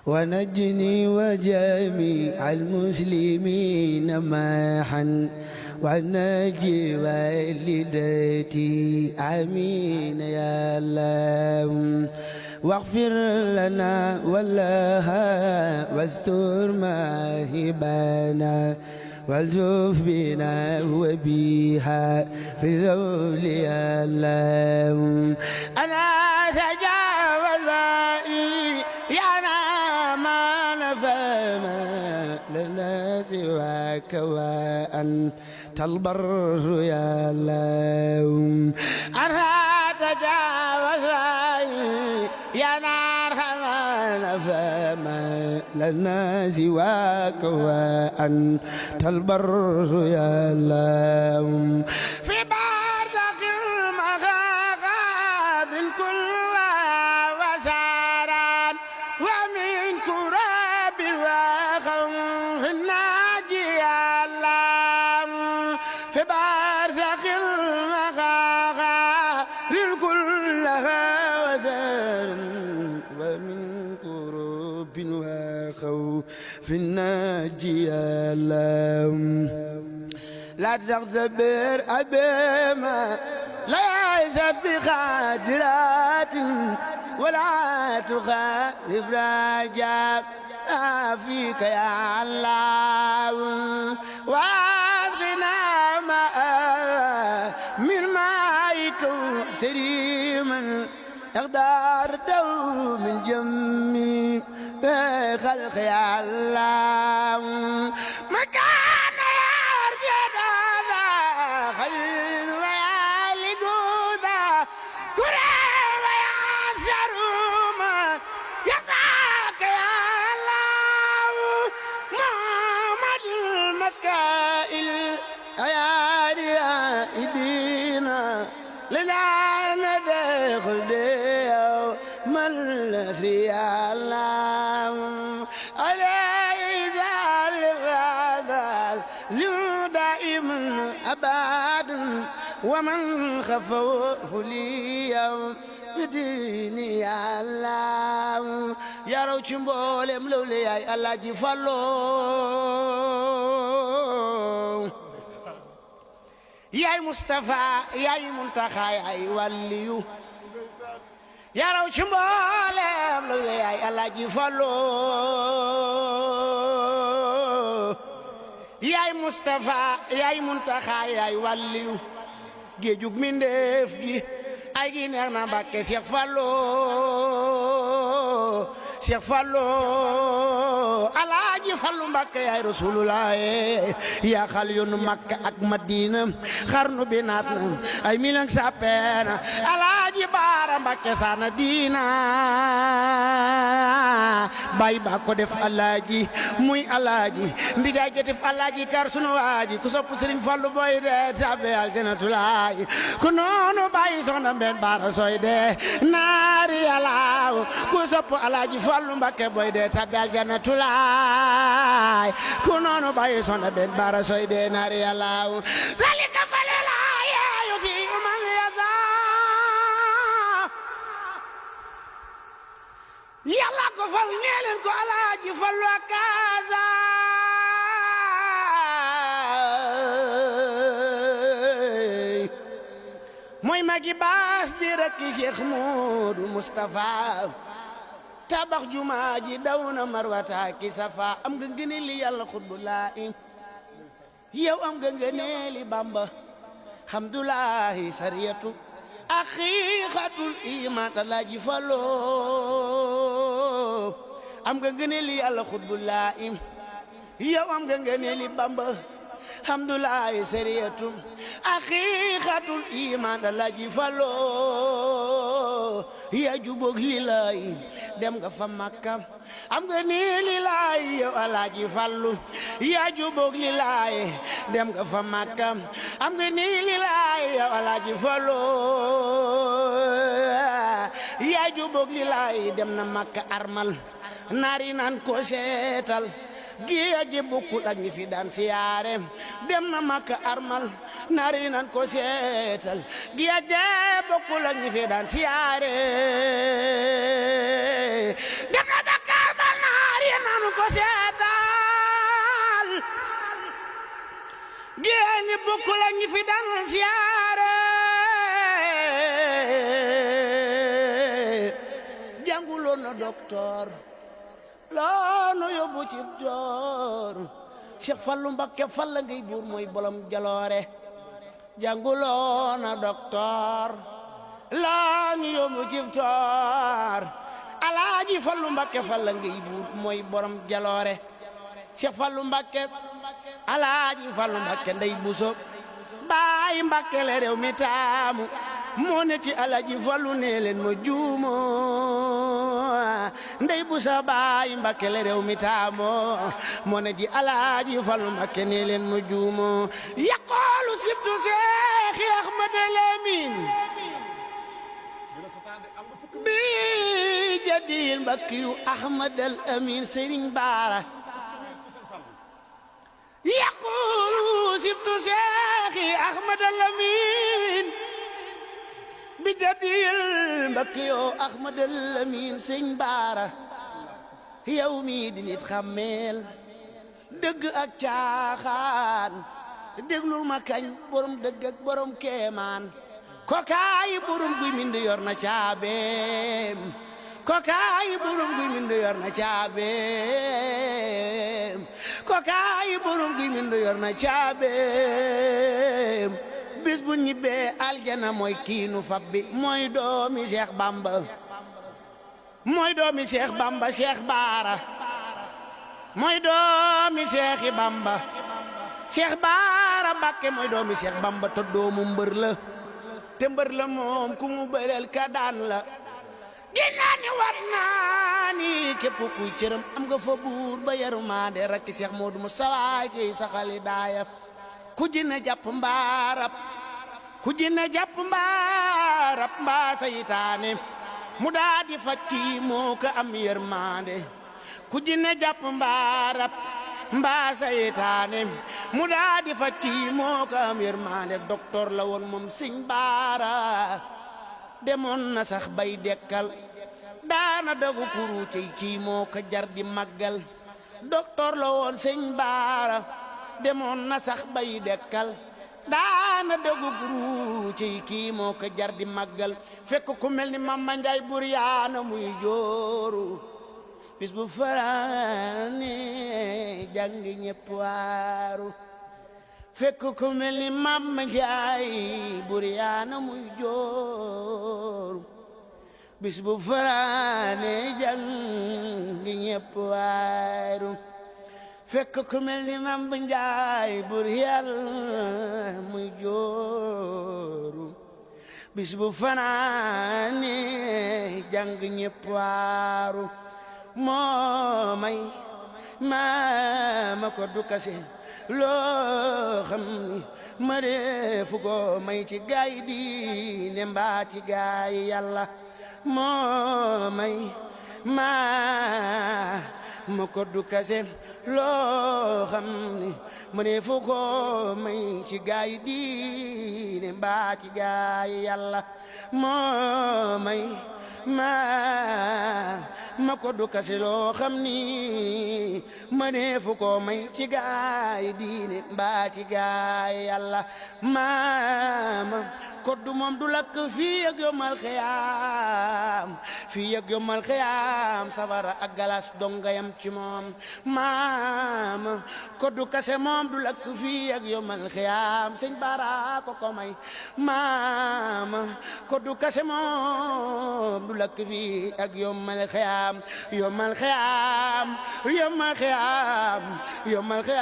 ونجني وجميع المسلمين معا ونجي والدتي آمين يا الله واغفر لنا ولها واستر ماهبنا والتف بنا وبها في ذول يا الله أنا تجاوز يا ما نفهم لنا سواك وأنت البر يا الله أنا تجاوز يا نار ما نفهم لنا سواك وأنت البر يا الله في برزخ المغاغ من كل وساران ومن كراب وخوف الناجي يا الله في برزخ المغاغ من كل وساران ومن كراب وخوف الناجي يا الله لا تغتبر أبيما ليست بخادرات ولا تخالف رجاء فيك يا الله واسقنا ماء من مائك سريما اقدار من جمي خلق يا الله مكان يرجد هذا خير ويالقودا كريم ويعثر من يساك يا الله محمد المسكائل يا ريائدينا للا ندخل ديو من الأسري يا الله عليه هذا دائما أبدا ومن خفوه لي يوم بديني يا الله يا روش مبولم لولي يا الله جفلو يا مصطفى يا منتخى يا وليو يا روش مبولم لولي يا الله جفلو yaay Mustafa yaay Muntaxa yaay wàlliyu géejug mindeef gi ay gi neex na Mbàkke Cheikh Fallu Alaaji Fallu Mbàkke yaay Rasulullah yaa xal yoonu Makka ak Madina xarnu bi naat na ay milang sapeena Alaaji Baara Mbàkke saana diina bay ba ko def Alaaji muy Alaaji ndigaay ja def Alaaji kar sunu waaji ku sopp Sëriñ Fallu boy de tabe aljannatulaay ku noonu bay soxna Mbeen Baara soy de naari Alaaw ku sopp Alaaji Fallu Mbàkke boy de tabe aljannatulaay ku noonu bay soxna Mbeen Baara soy de naari Alaaw zalika falilaahi yuti man yada Yàlla ko fal nee leen ko Alaaji Fallu akaza mooy magi baas di rakki Cheikh Moodu Mustafa tabax jumaa ji daw na marwata ki safa am nga ngëneeli Yàlla xutbulaahi yow am nga ngëneeli Bamba hamdulahi sariyatu aqiqatul iman Alaaji Fallu am nga ngëneeli Yàlla xutbulaahi yow am nga ngëneeli Bamba hamdulahi sariyatu aqiqatul iman Alaaji Fallu ya jubóog lilaay dem nga fa Makka am nga nii lilaay yow Alaaji Fallu ya jubóog lilaay dem nga fa Makka am nga nii lilaay yow Alaaji Fallu ya jubóog lilaay dem na Makka armal naari naan ko seetal géej gi bokkul ak ñi fi daan siyaare dem na Makka armal naari nan ko seetal géej gi bokkul ak ñi fi daan siyaare dem na yi bokkul ak ñi fi daan siyaare jànguloon na docteur loonu yóbbu ci joor Cheikh Fallou Mbacké Falla ngay buur mooy bolom jaloore jànguloon na docteur loonu yóbbu ci joor Alaaji Fallou Mbacké Falla ngay buur mooy borom jaloore Cheikh Fallou Mbacké Alaaji Fallou Mbacké ndey buso baay Mbacké le réew mi taamu moo ne ci Alaaji Fallou nee leen ma juumo ndey buso baay Mbacké le réew mi taamu moo ne ci Alaaji Fallou Mbacké nee leen ma juumo yaqoolu sibtu Seex Ahmad Lamin bi jadil Mbakkiyu Ahmad al Amin Serigne Bara yaqulu sibtu Seexi Ahmad Lamin bi jadil Mbakkiyu Ahmad Lamin Serigne Bara yow mi di nit xàmmeel dëgg ak caaxaan déglul ma kañ borom dëgg ak borom keemaan kokaayi burum guy mind yor na caabeem kokaayi burum guy mind yor na caabeem kokaayi burum guy mind yor na caabeem bis bu ñibbee aljana mooy kiinu fabbi mooy doomi Cheikh Bamba mooy doomi Cheikh Bamba Cheikh Bara mooy doomi Cheikh Bamba Cheikh Bara Mbacké mooy doomi Cheikh Bamba te doomu mbër la te mbër la moom ku mu bëreel ka daan la ginnaaw ni wat naa ni képp kuy cëram am nga fa buur ba yarumaande rakki Cheikh Modou Moustapha Gueye saxali daaya ku jinne jàpp mbaarab ku jinne jàpp mbaarab mbaa saytaane mu daa di fakki moo ko am yërmaande ku jinne jàpp mbaarab mbaa saytaane mu daa di faj kii moo ko am yërmaande docteur la woon moom Sëñ Bara demoon na sax bay dekkal daana dogu kuru ci kii moo ko jar di màggal docteur la woon Sëñ Bara demoon na sax bay dekkal daana dogu kuru ci kii moo ko jar di màggal fekk ku mel ni Mama Njaay bur yaana muy jooru bis bu faraane jàng ñépp waaru fekk ku mel ni Mama Njaay bur yaana muy jooru bis bu faraane jàng ñépp waaru fekk ku mel ni Mama Njaay bur yaana muy jooru bis bu faraane jàng ñépp waaru moo may ma ko du kase loo xam ni ma reefu ko may ci gaay diine mbaa ci gaay Yàlla moo may ma ko du kase loo xam ni ma reefu ko may ci gaay diine mbaa ci gaay Yàlla moo may ma ko du kase loo xam ni ma neefu ko may ci gaay diine mbaa ci gaay Yàlla maama ko du moom du lakk fii ak yomal xiyaam fii ak yomal xiyaam safara ak galas dongayam ci moom maama ko du kase moom du lakk fii ak yomal xiyaam Sëñ Bara ko ko may maama ko du kase moom du lakk fii ak yomal xiyaam yomal xiyaam yomal xiyaam yomal xiyaam